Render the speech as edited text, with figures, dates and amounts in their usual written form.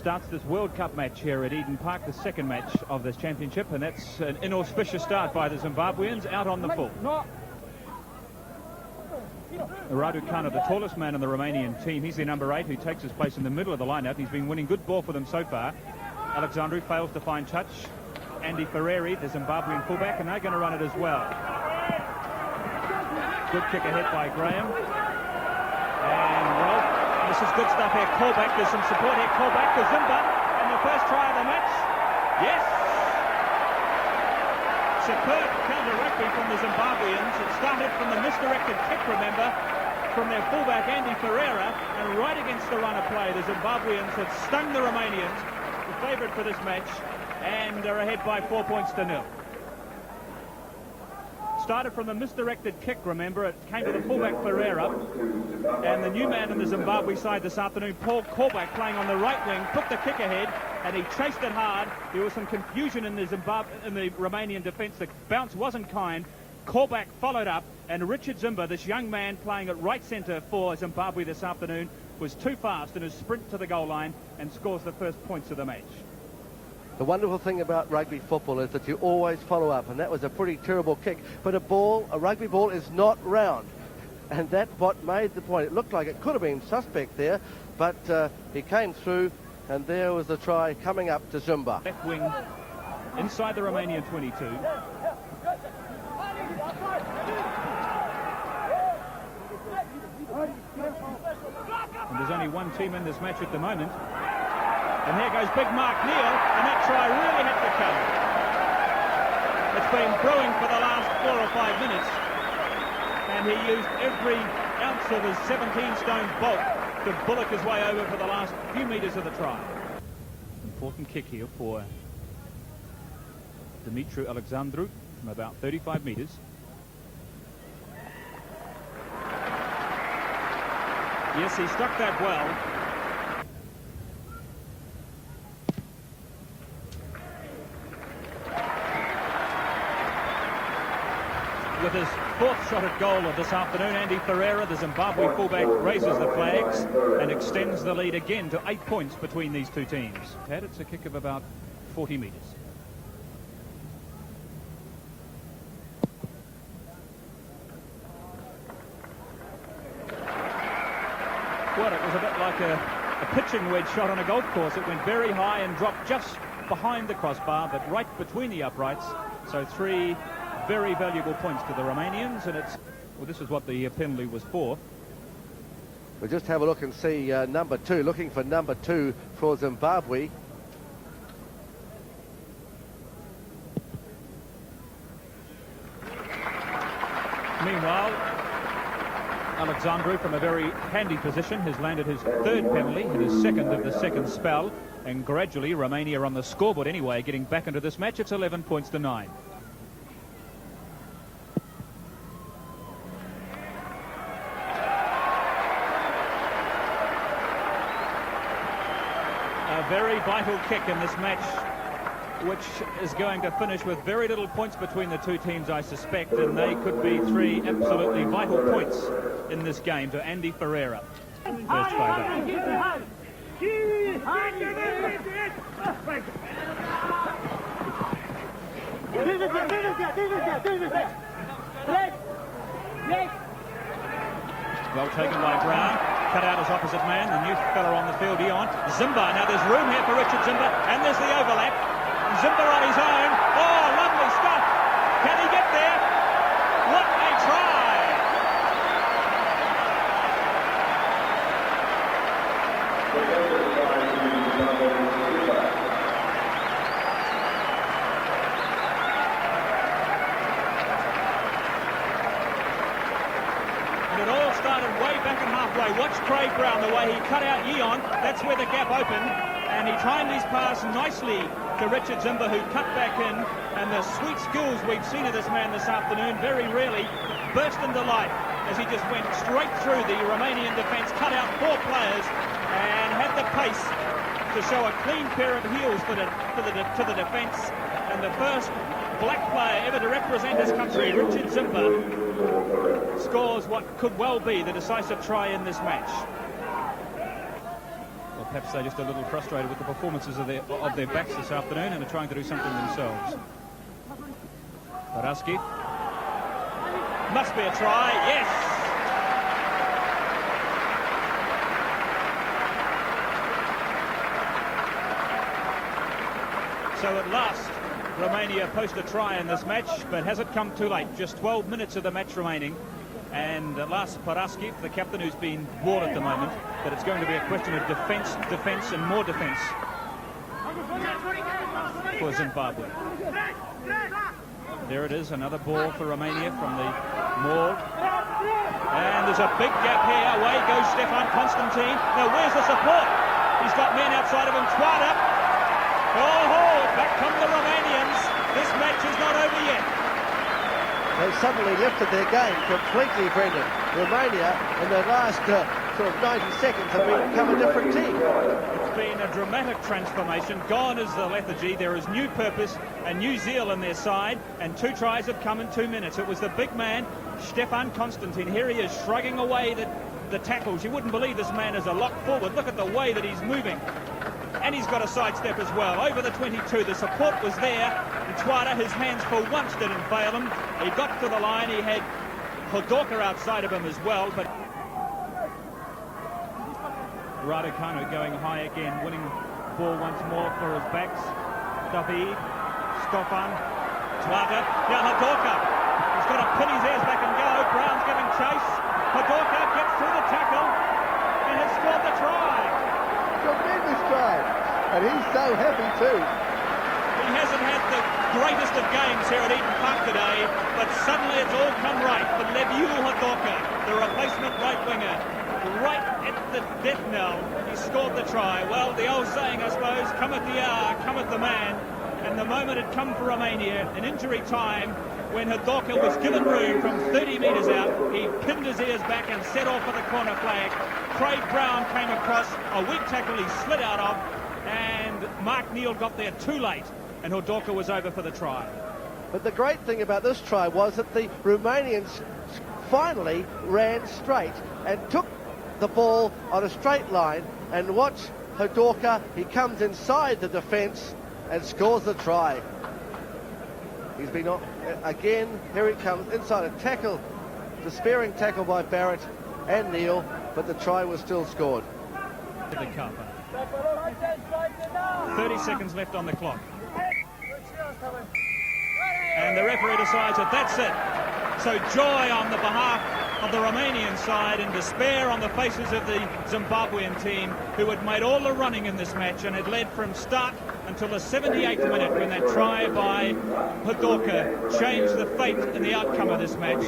starts this World Cup match here at Eden Park, the second match of this championship, and that's an inauspicious start by the Zimbabweans out on the full. Raducanu, the tallest man in the Romanian team, he's their number 8 who takes his place in the middle of the lineup. He's been winning good ball for them so far. Alexandru fails to find touch. Andy Ferreri, the Zimbabwean fullback, and they're going to run it as well. Good kick ahead by Graham. And, well, this is good stuff here. Callback, there's some support here. Callback to Zimba. And the first try of the match. Yes! Superb counter rugby from the Zimbabweans. It started from the misdirected kick, remember, from their fullback Andy Ferreira, and right against the run of play, the Zimbabweans had stung the Romanians, the favourite for this match, and they're ahead by 4 points to 0. Started from the misdirected kick, remember. It came to the fullback Ferreira, and the new man in the Zimbabwe side this afternoon, Paul Callback, playing on the right wing, took the kick ahead and he chased it hard. There was some confusion in the Romanian defence. The bounce wasn't kind. Callback followed up, and Richard Zimba, this young man playing at right centre for Zimbabwe this afternoon, was too fast in his sprint to the goal line and scores the first points of the match. The wonderful thing about rugby football is that you always follow up, and that was a pretty terrible kick. But a rugby ball is not round, and that's what made the point. It looked like it could have been suspect there, but he came through, and there was the try coming up to Zimba. Left wing inside the Romanian 22. And there's only one team in this match at the moment. And there goes big Mark Neal, and that try really had to come. It's been brewing for the last 4 or 5 minutes, and he used every ounce of his 17-stone bulk to bullock his way over for the last few metres of the try. Important kick here for Dumitru Alexandru from about 35 metres. Yes, he struck that well. With his 4th shot at goal of this afternoon, Andy Ferreira, the Zimbabwe fullback, raises the flags and extends the lead again to 8 points between these two teams. It's a kick of about 40 metres. Well, it was a bit like a pitching wedge shot on a golf course. It went very high and dropped just behind the crossbar, but right between the uprights. So 3 very valuable points to the Romanians, and this is what the penalty was for. We'll just have a look and see number 2, looking for number 2 for Zimbabwe. Meanwhile, Alexandru, from a very handy position, has landed his 3rd penalty and his 2nd of the second spell, and gradually Romania on the scoreboard anyway, getting back into this match. It's 11 points to 9. A very vital kick in this match, which is going to finish with very little points between the two teams, I suspect, and they could be 3 absolutely vital points in this game to Andy Ferreira. First try back. Well taken by Brown. Cut out his opposite man, the new fella on the field, Dion. Zimba, now there's room here for Richard Zimba, and there's the overlap. Zimba on his own. Oh, lovely stuff. Can he get there? What a try! And it all started way back and halfway. Watch Craig Brown, the way he cut out Yeon. That's where the gap opened, and he timed his pass nicely to Richard Zimba, who cut back in, and the sweet skills we've seen of this man this afternoon very rarely burst into life as he just went straight through the Romanian defence, cut out 4 players, and had the pace to show a clean pair of heels to the defence. And the first black player ever to represent his country, Richard Zimba, scores what could well be the decisive try in this match. Well, perhaps they're just a little frustrated with the performances of their backs this afternoon and are trying to do something themselves. Baraski. Must be a try, yes! So at last, Romania post a try in this match, but has it come too late? Just 12 minutes of the match remaining. And at last, Baraski, the captain who's been bored at the moment, but it's going to be a question of defence, defence and more defence for Zimbabwe. There it is, another ball for Romania from the maul. And there's a big gap here. Away goes Stefan Constantine. Now, where's the support? He's got men outside of him. Twada. Oh, back come the Romanians. This match is not over yet. They suddenly lifted their game completely, Brendan. Romania, in the last sort of 90 seconds, have become a different team. It's been a dramatic transformation. Gone is the lethargy. There is new purpose and new zeal in their side, and 2 tries have come in 2 minutes. It was the big man, Stefan Constantine. Here he is, shrugging away the tackles. You wouldn't believe this man is a lock forward. Look at the way that he's moving. And he's got a sidestep as well. Over the 22, the support was there. And Twada, his hands for once didn't fail him. He got to the line. He had Hodorka outside of him as well. But Raducanu going high again, winning ball once more for his backs. David, Stefan, Twada, now Hodorka. He's got to pin his ears back and go. Brown's giving chase. Hodorka gets through the tackle and has scored the try. Tremendous try, and he's so happy too. He hasn't had the greatest of games here at Eden Park today, but suddenly it's all come right for Leviu Hodorka, the replacement right winger. Right at the death knell, he scored the try. Well, the old saying, I suppose, cometh the hour, cometh the man, and the moment had come for Romania in injury time when Hodorka was given room from 30 metres out. He pinned his ears back and set off for the corner flag. Craig Brown came across, a weak tackle he slid out of, and Mark Neal got there too late, and Hodorka was over for the try. But the great thing about this try was that the Romanians finally ran straight and took the ball on a straight line, and watch Hodorka, he comes inside the defence and scores the try. He's been on again. Here he comes inside a tackle, despairing tackle by Barrett and Neal, but the try was still scored. The Kappa. 30 seconds left on the clock. And the referee decides that that's it. So joy on the behalf of the Romanian side and despair on the faces of the Zimbabwean team, who had made all the running in this match and had led from start until the 78th minute, when that try by Hodorka changed the fate and the outcome of this match.